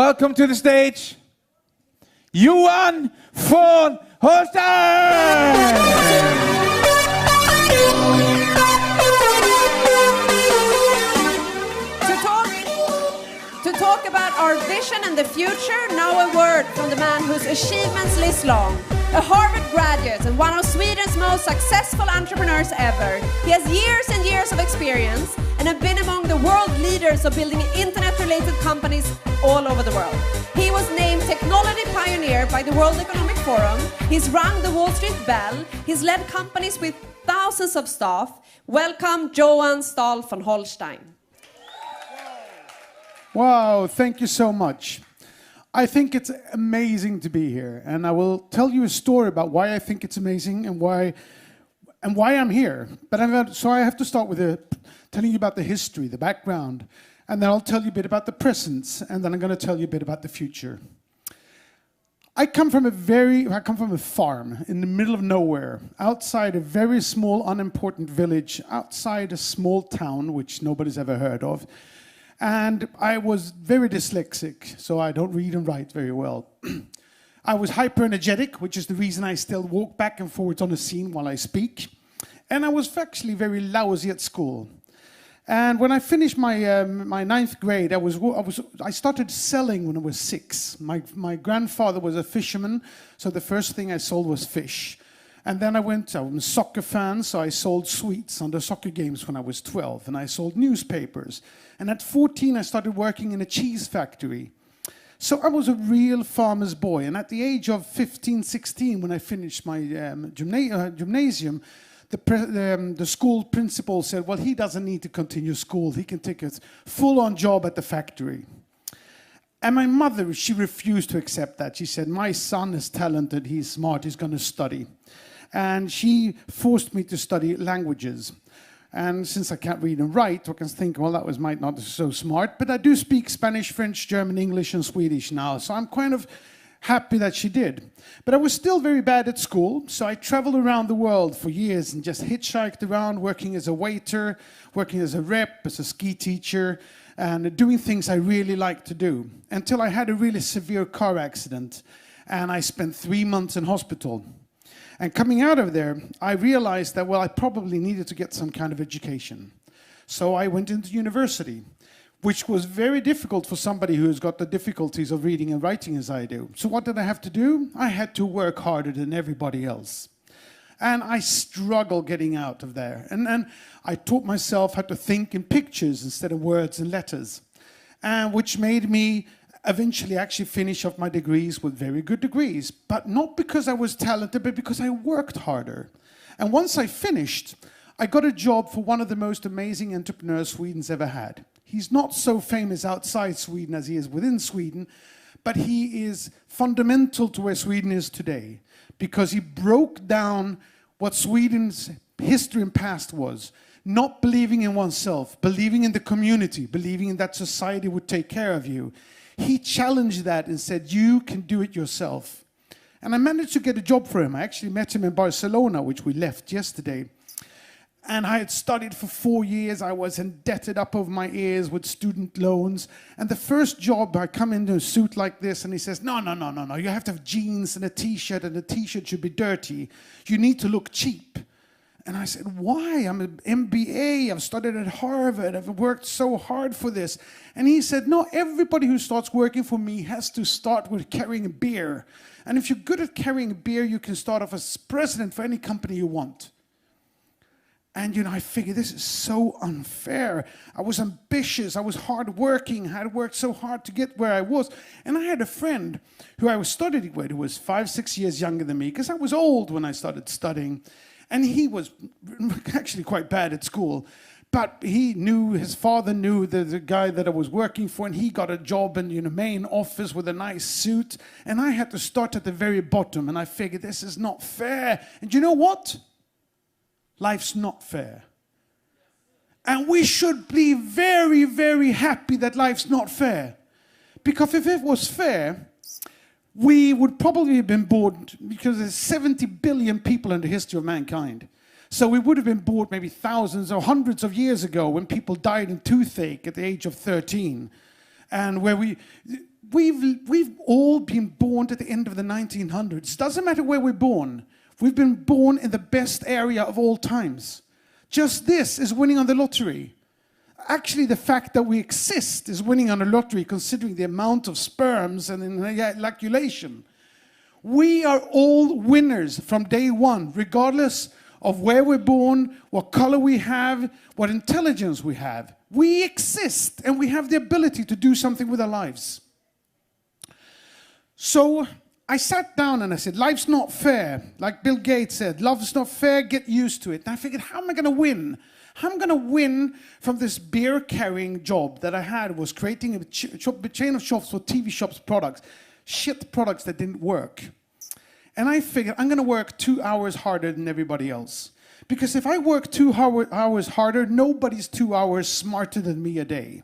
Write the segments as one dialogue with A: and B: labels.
A: welcome to the stage, Johan von Holstein!
B: To talk about our vision and the future, now a word from the man whose achievements list long. A Harvard graduate and one of Sweden's most successful entrepreneurs ever. He has years and years of experience and have been among the world leaders of building internet-related companies all over the world. He was named Technology Pioneer by the World Economic Forum. He's rung the Wall Street Bell. He's led companies with thousands of staff. Welcome, Johan Stael von Holstein.
C: Wow, thank you so much. I think it's amazing to be here, and I will tell you a story about why I think it's amazing and why I'm here. But I have to start with telling you about the history, the background, and then I'll tell you a bit about the present, and then I'm going to tell you a bit about the future. I come from a farm in the middle of nowhere, outside a very small, unimportant village, outside a small town which nobody's ever heard of. And I was very dyslexic, so I don't read and write very well. I was hyper-energetic, which is the reason I still walk back and forwards on a scene while I speak. And I was actually very lousy at school. And when I finished my ninth grade, I started selling when I was 6. My grandfather was a fisherman, so the first thing I sold was fish. And then I'm a soccer fan, so I sold sweets on the soccer games when I was 12, and I sold newspapers. And at 14, I started working in a cheese factory. So I was a real farmer's boy. And at the age of 15, 16, when I finished my gymnasium, the school principal said, well, he doesn't need to continue school. He can take a full-on job at the factory. And my mother, she refused to accept that. She said, my son is talented, he's smart, he's going to study. And she forced me to study languages. And since I can't read and write, I can think, well, that might not be so smart. But I do speak Spanish, French, German, English, and Swedish now. So I'm kind of happy that she did. But I was still very bad at school. So I traveled around the world for years and just hitchhiked around, working as a waiter, working as a rep, as a ski teacher, and doing things I really liked to do. Until I had a really severe car accident. And I spent 3 months in hospital. And coming out of there, I realized that, well, I probably needed to get some kind of education. So I went into university, which was very difficult for somebody who's got the difficulties of reading and writing as I do. So what did I have to do? I had to work harder than everybody else. And I struggled getting out of there. And then I taught myself how to think in pictures instead of words and letters, which made me eventually actually finish off my degrees with very good degrees, but not because I was talented, but because I worked harder. And once I finished, I got a job for one of the most amazing entrepreneurs Sweden's ever had. He's not so famous outside Sweden as he is within Sweden, but he is fundamental to where Sweden is today, because he broke down what Sweden's history and past was. Not believing in oneself, believing in the community, believing in that society would take care of you. He challenged that and said, you can do it yourself. And I managed to get a job for him. I actually met him in Barcelona, which we left yesterday. And I had studied for 4 years. I was indebted up over my ears with student loans. And the first job, I come into a suit like this, and he says, no. You have to have jeans and a T-shirt, and the T-shirt should be dirty. You need to look cheap. And I said, why? I'm an MBA, I've studied at Harvard, I've worked so hard for this. And he said, no, everybody who starts working for me has to start with carrying a beer. And if you're good at carrying a beer, you can start off as president for any company you want. And, I figured this is so unfair. I was ambitious, I was hardworking, I had worked so hard to get where I was. And I had a friend who I was studying with who was 5-6 years younger than me, because I was old when I started studying. And he was actually quite bad at school. But his father knew the guy that I was working for, and he got a job in the main office with a nice suit. And I had to start at the very bottom, and I figured this is not fair. And you know what? Life's not fair. And we should be very, very happy that life's not fair. Because if it was fair, we would probably have been bored, because there's 70 billion people in the history of mankind. So we would have been bored maybe thousands or hundreds of years ago when people died in toothache at the age of 13. And where we've all been born at the end of the 1900s. Doesn't matter where we're born. We've been born in the best area of all times. Just this is winning on the lottery. Actually, the fact that we exist is winning on a lottery, considering the amount of sperms and ejaculation. We are all winners from day one, regardless of where we're born, what color we have, what intelligence we have. We exist, and we have the ability to do something with our lives. So I sat down and I said, life's not fair. Like Bill Gates said, life's not fair, get used to it. And I figured, how am I going to win? How am I going to win from this beer-carrying job that I had, was creating a chain of shops for TV shops products, shit products that didn't work. And I figured, I'm going to work 2 hours harder than everybody else. Because if I work 2 hours harder, nobody's 2 hours smarter than me a day.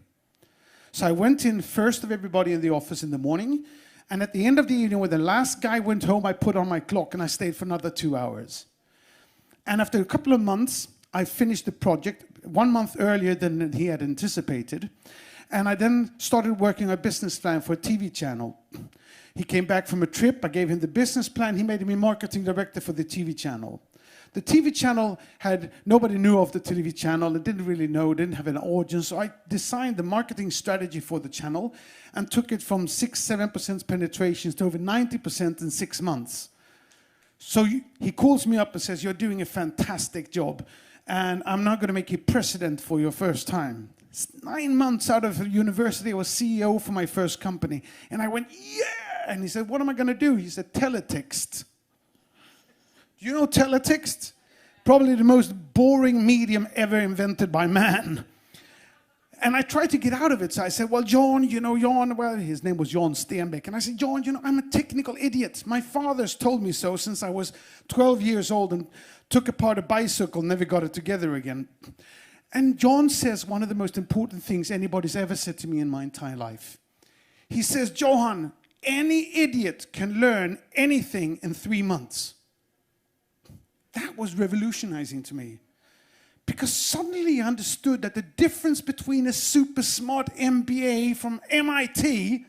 C: So I went in first of everybody in the office in the morning. And at the end of the evening, when the last guy went home, I put on my clock and I stayed for another 2 hours. And after a couple of months, I finished the project 1 month earlier than he had anticipated. And I then started working on a business plan for a TV channel. He came back from a trip. I gave him the business plan. He made me marketing director for the TV channel. The TV channel nobody knew of the TV channel. It didn't really know, didn't have an audience. So I designed the marketing strategy for the channel and took it from 6-7% penetrations to over 90% in 6 months. So he calls me up and says, you're doing a fantastic job, and I'm not going to make you president for your first time. 9 months out of university, I was CEO for my first company. And I went, yeah! And he said, what am I going to do? He said, teletext. Do you know teletext? Probably the most boring medium ever invented by man. And I tried to get out of it. So I said, well, John, well, his name was John Stenbeck. And I said, John, I'm a technical idiot. My father's told me so since I was 12 years old and took apart a bicycle, never got it together again. And John says one of the most important things anybody's ever said to me in my entire life. He says, Johan, any idiot can learn anything in 3 months. That was revolutionizing to me. Because suddenly I understood that the difference between a super smart MBA from MIT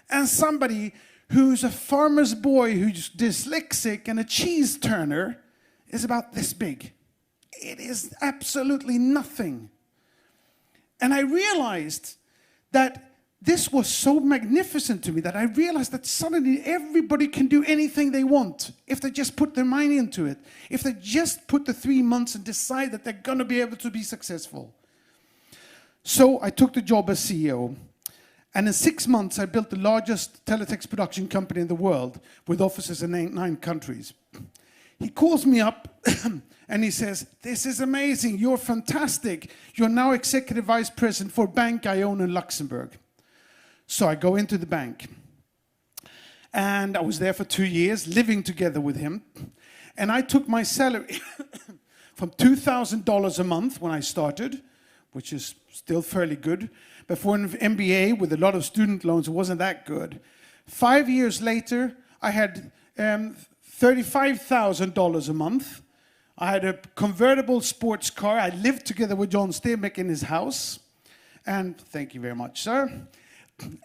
C: and somebody who's a farmer's boy who's dyslexic and a cheese turner is about this big. It is absolutely nothing. And I realized that this was so magnificent to me that I realized that suddenly everybody can do anything they want if they just put their mind into it. If they just put the 3 months and decide that they're going to be able to be successful. So I took the job as CEO. And in 6 months, I built the largest teletext production company in the world with offices in 9 countries. He calls me up and he says, this is amazing. You're fantastic. You're now executive vice president for a bank I own in Luxembourg. So I go into the bank, and I was there for 2 years, living together with him. And I took my salary from $2,000 a month when I started, which is still fairly good. But for an MBA with a lot of student loans, it wasn't that good. 5 years later, I had $35,000 a month. I had a convertible sports car. I lived together with John Stenbeck in his house. And thank you very much, sir.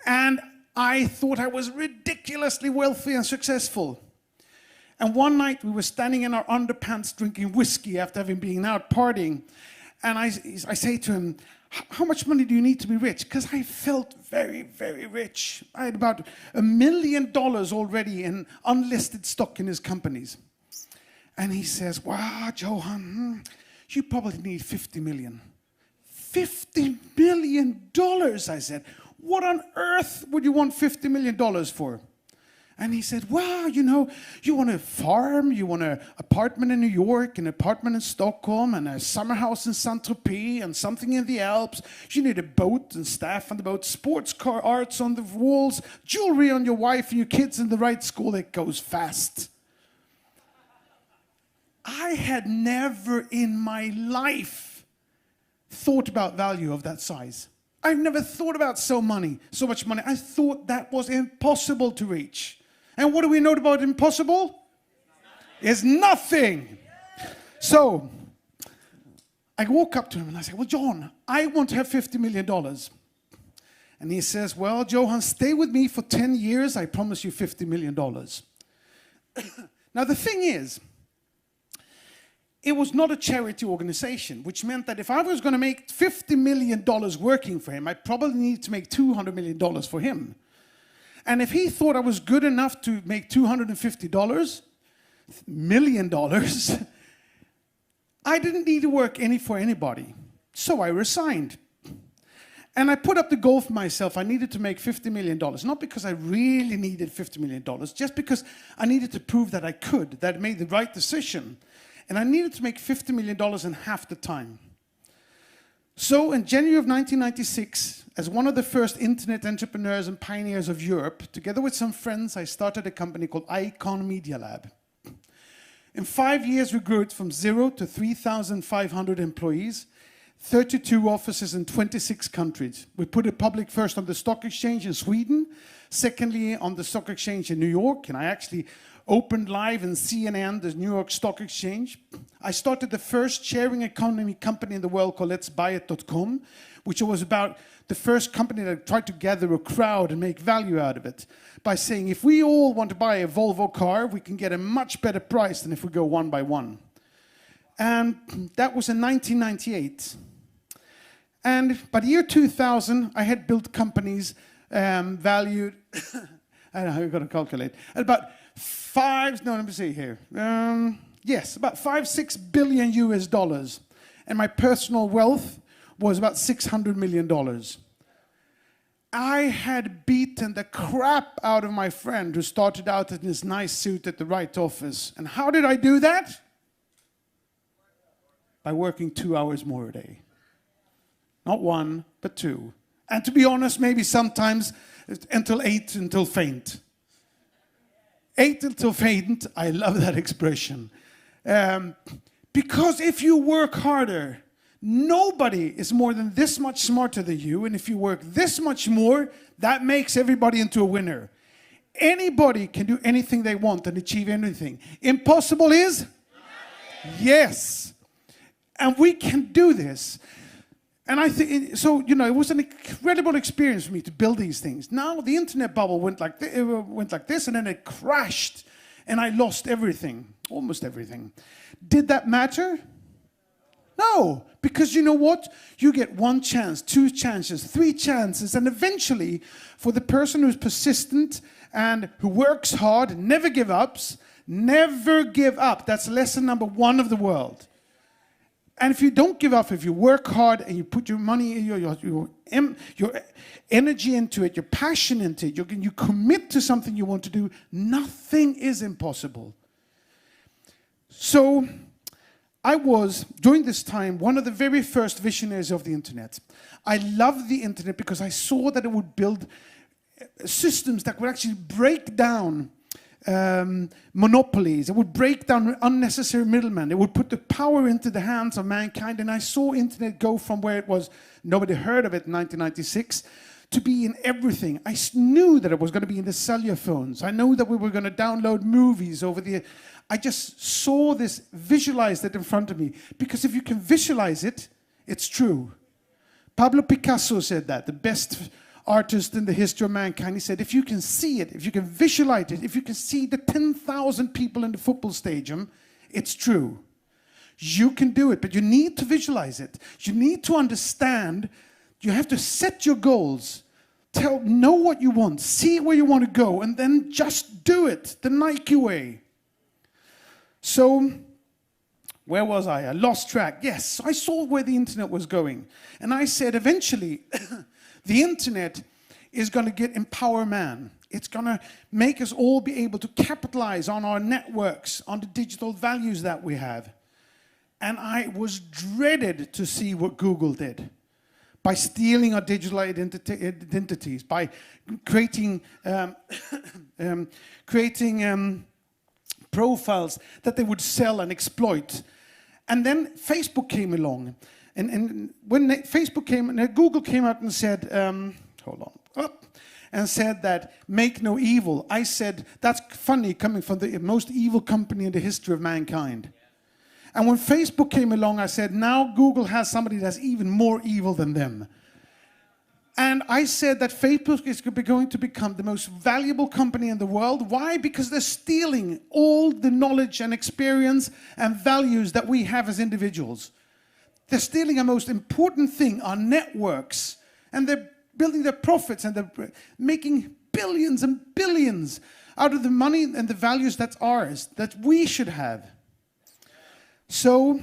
C: And I thought I was ridiculously wealthy and successful. And one night we were standing in our underpants drinking whiskey after having been out partying. And I say to him, how much money do you need to be rich? Because I felt very, very rich. I had about $1 million already in unlisted stock in his companies. And he says, wow, Johan, you probably need 50 million. $50 million, I said. What on earth would you want $50 million for? And he said, well, you want a farm, you want an apartment in New York, an apartment in Stockholm, and a summer house in Saint-Tropez, and something in the Alps. You need a boat and staff on the boat, sports car arts on the walls, jewelry on your wife and your kids in the right school that goes fast. I had never in my life thought about value of that size. I've never thought about so much money. I thought that was impossible to reach. And what do we know about impossible? It's nothing. So I walk up to him and I say, well, John, I want to have $50 million. And he says, well, Johan, stay with me for 10 years. I promise you $50 million. Now, the thing is, it was not a charity organization, which meant that if I was going to make $50 million working for him, I probably needed to make $200 million for him. And if he thought I was good enough to make $250 million, I didn't need to work for anybody. So I resigned. And I put up the goal for myself. I needed to make $50 million, not because I really needed $50 million, just because I needed to prove that I could, that I made the right decision. And I needed to make $50 million in half the time. So in January of 1996, as one of the first internet entrepreneurs and pioneers of Europe, together with some friends, I started a company called Icon Media Lab. In 5 years, we grew it from 0 to 3,500 employees, 32 offices in 26 countries. We put it public first on the stock exchange in Sweden, secondly on the stock exchange in New York, and I actually opened live in CNN, the New York Stock Exchange. I started the first sharing economy company in the world called letsbuyit.com, which was about the first company that tried to gather a crowd and make value out of it by saying, if we all want to buy a Volvo car, we can get a much better price than if we go one by one. And that was in 1998. And by the year 2000, I had built companies valued, I don't know how you're going to calculate, at about about 5-6 billion US dollars. And my personal wealth was about $600 million. I had beaten the crap out of my friend who started out in his nice suit at the right office. And how did I do that? By working 2 hours more a day. Not 1, but 2. And to be honest, maybe sometimes until 8, until faint. 8 until faint, I love that expression. Because if you work harder, nobody is more than this much smarter than you. And if you work this much more, that makes everybody into a winner. Anybody can do anything they want and achieve anything. Impossible is? Yes. And we can do this. And I think, so, you know, it was an incredible experience for me to build these things. Now the internet bubble went like this, and then it crashed, and I lost everything, almost everything. Did that matter? No, because you know what? You get 1 chance, 2 chances, 3 chances, and eventually, for the person who's persistent and who works hard and never give up, that's lesson number 1 of the world. And if you don't give up, if you work hard and you put your money, your energy into it, your passion into it, you commit to something you want to do, nothing is impossible. So I was, during this time, one of the very first visionaries of the internet. I loved the internet because I saw that it would build systems that would actually break down monopolies. It would break down unnecessary middlemen. It would put the power into the hands of mankind. And I saw internet go from where it was, nobody heard of it in 1996, to be in everything. I knew that it was going to be in the cellular phones. I knew that we were going to download movies over the... I just saw this, visualized it in front of me. Because if you can visualize it, it's true. Pablo Picasso said that, the best artist in the history of mankind. He said, if you can see it, if you can visualize it, if you can see the 10,000 people in the football stadium, it's true. You can do it, but you need to visualize it. You need to understand. You have to set your goals. Know what you want, see where you want to go, and then just do it the Nike way. So, where was I? I lost track. Yes, I saw where the internet was going. And I said, eventually, the internet is going to empower man. It's going to make us all be able to capitalize on our networks, on the digital values that we have. And I was dreaded to see what Google did by stealing our digital identities, by creating profiles that they would sell and exploit. And then Facebook came along. And when Facebook came, Google came out and said, and said that, make no evil. I said, that's funny coming from the most evil company in the history of mankind. And when Facebook came along, I said, now Google has somebody that's even more evil than them. And I said that Facebook is going to become the most valuable company in the world. Why? Because they're stealing all the knowledge and experience and values that we have as individuals. They're stealing our most important thing, our networks. And they're building their profits, and they're making billions and billions out of the money and the values that's ours, that we should have. So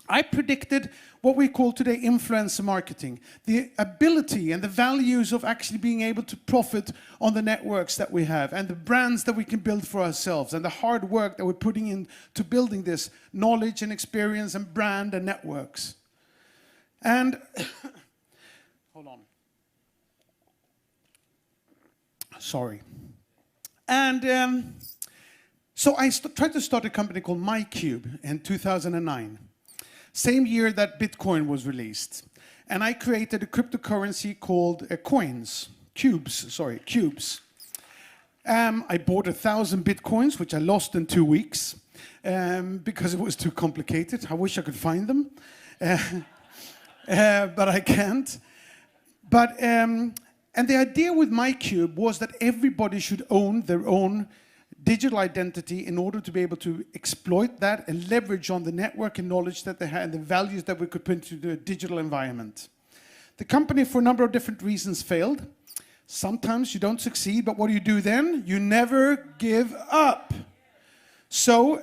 C: I predicted what we call today influencer marketing, the ability and the values of actually being able to profit on the networks that we have and the brands that we can build for ourselves and the hard work that we're putting into building this knowledge and experience and brand and networks. And hold on. Sorry. And so I tried to start a company called MyCube in 2009. Same year that Bitcoin was released. And I created a cryptocurrency called cubes. I bought 1,000 Bitcoins, which I lost in 2 weeks because it was too complicated. I wish I could find them, but I can't. And the idea with MyCube was that everybody should own their own digital identity in order to be able to exploit that and leverage on the network and knowledge that they had and the values that we could put into the digital environment. The company, for a number of different reasons, failed. Sometimes you don't succeed, but what do you do then? You never give up. So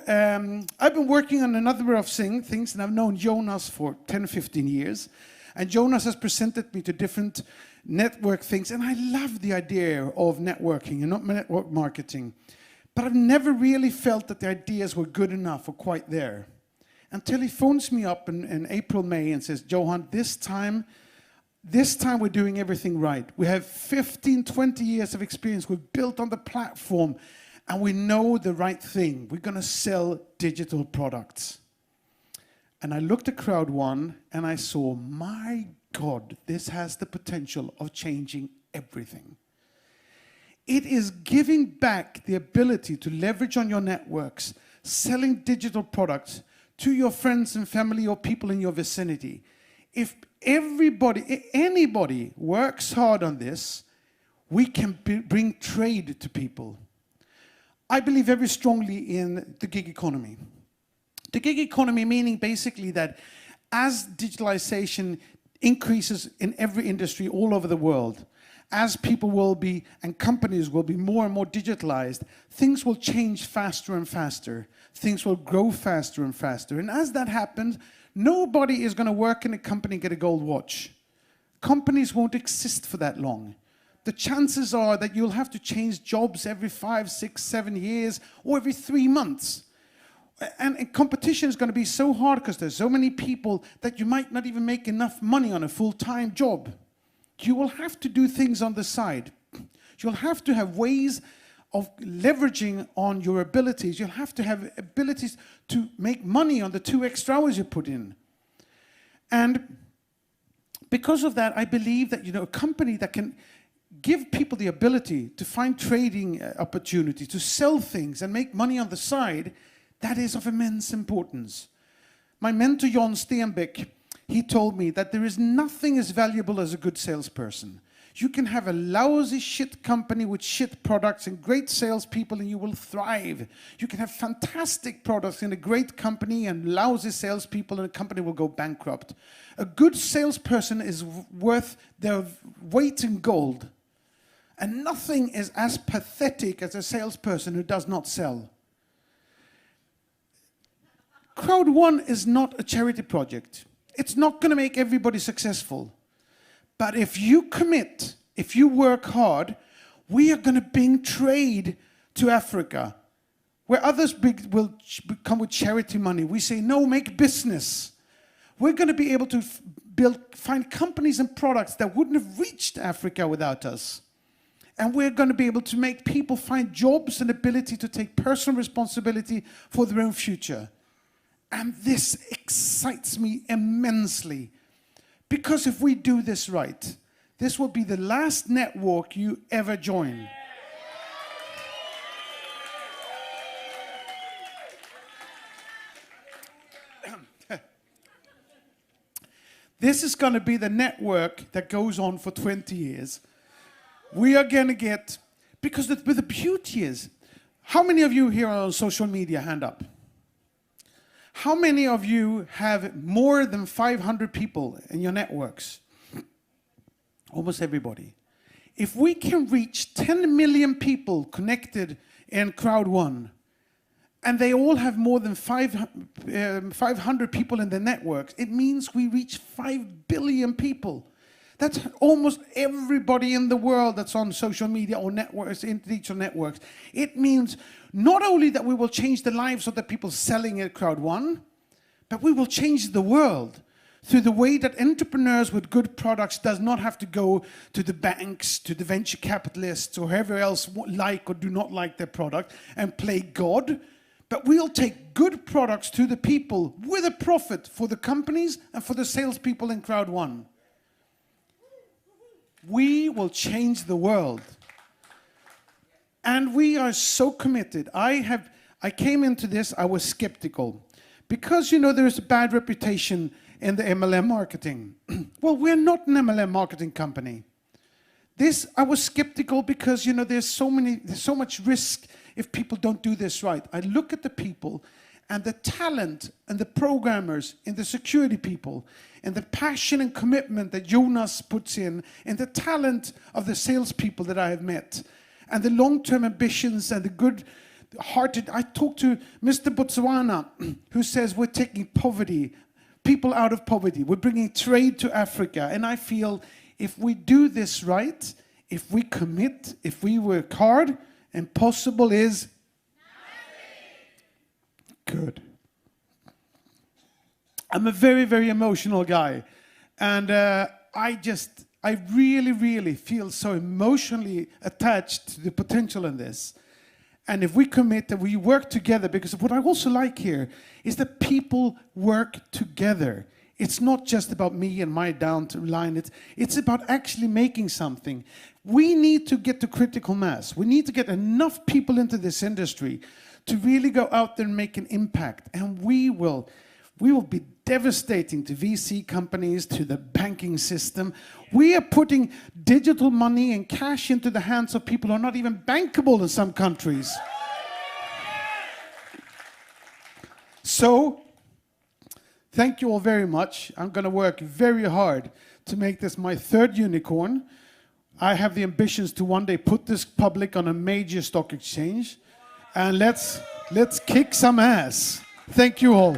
C: I've been working on a number of things, and I've known Jonas for 10, 15 years. And Jonas has presented me to different network things, and I love the idea of networking and not network marketing. But I've never really felt that the ideas were good enough or quite there. Until he phones me up in April, May and says, Johan, this time we're doing everything right. We have 15, 20 years of experience. We've built on the platform and we know the right thing. We're going to sell digital products. And I looked at Crowd1 and I saw, my God, this has the potential of changing everything. It is giving back the ability to leverage on your networks, selling digital products to your friends and family or people in your vicinity. If anybody works hard on this, we can bring trade to people. I believe very strongly in the gig economy. The gig economy meaning basically that as digitalization increases in every industry all over the world, as people will be and companies will be more and more digitalized, things will change faster and faster. Things will grow faster and faster. And as that happens, nobody is going to work in a company and get a gold watch. Companies won't exist for that long. The chances are that you'll have to change jobs every 5, 6, 7 years or every 3 months. And competition is going to be so hard because there's so many people that you might not even make enough money on a full-time job. You will have to do things on the side. You'll have to have ways of leveraging on your abilities. You'll have to have abilities to make money on the 2 extra hours you put in. And because of that, I believe that a company that can give people the ability to find trading opportunities, to sell things and make money on the side, that is of immense importance. My mentor, John Steenbeck, he told me that there is nothing as valuable as a good salesperson. You can have a lousy shit company with shit products and great salespeople and you will thrive. You can have fantastic products in a great company and lousy salespeople and a company will go bankrupt. A good salesperson is worth their weight in gold. And nothing is as pathetic as a salesperson who does not sell. Crowd1 is not a charity project. It's not going to make everybody successful. But if you commit, if you work hard, we are going to bring trade to Africa. Where others will come with charity money, we say, no, make business. We're going to be able to find companies and products that wouldn't have reached Africa without us. And we're going to be able to make people find jobs and ability to take personal responsibility for their own future. And this excites me immensely. Because if we do this right, this will be the last network you ever join. This is going to be the network that goes on for 20 years. We are going to get, because the beauty is, how many of you here are on social media? Hand up. How many of you have more than 500 people in your networks? Almost everybody. If we can reach 10 million people connected in Crowd1, and they all have more than 500 people in their networks, it means we reach 5 billion people. That's almost everybody in the world that's on social media or networks, in digital networks. It means not only that we will change the lives of the people selling at Crowd1, but we will change the world through the way that entrepreneurs with good products does not have to go to the banks, to the venture capitalists, or whoever else like or do not like their product and play God. But we'll take good products to the people with a profit for the companies and for the salespeople in Crowd1. We will change the world. And we are so committed. I came into this, I was skeptical. Because, you know, there is a bad reputation in the MLM marketing. Well, we're not an MLM marketing company. I was skeptical because, you know, there's so much risk if people don't do this right. I look at the people and the talent and the programmers and the security people and the passion and commitment that Jonas puts in and the talent of the salespeople that I have met and the long-term ambitions and the good-hearted. I talked to Mr. Botswana who says we're taking people out of poverty. We're bringing trade to Africa. And I feel if we do this right, if we commit, if we work hard, impossible is good. I'm a very, very emotional guy. And I really, really feel so emotionally attached to the potential in this. And if we commit that we work together, because what I also like here is that people work together. It's not just about me and my down line. It's about actually making something. We need to get to critical mass. We need to get enough people into this industry to really go out there and make an impact. And we will be devastating to VC companies, to the banking system. We are putting digital money and cash into the hands of people who are not even bankable in some countries. So, thank you all very much. I'm going to work very hard to make this my third unicorn. I have the ambitions to one day put this public on a major stock exchange. And let's kick some ass. Thank you all.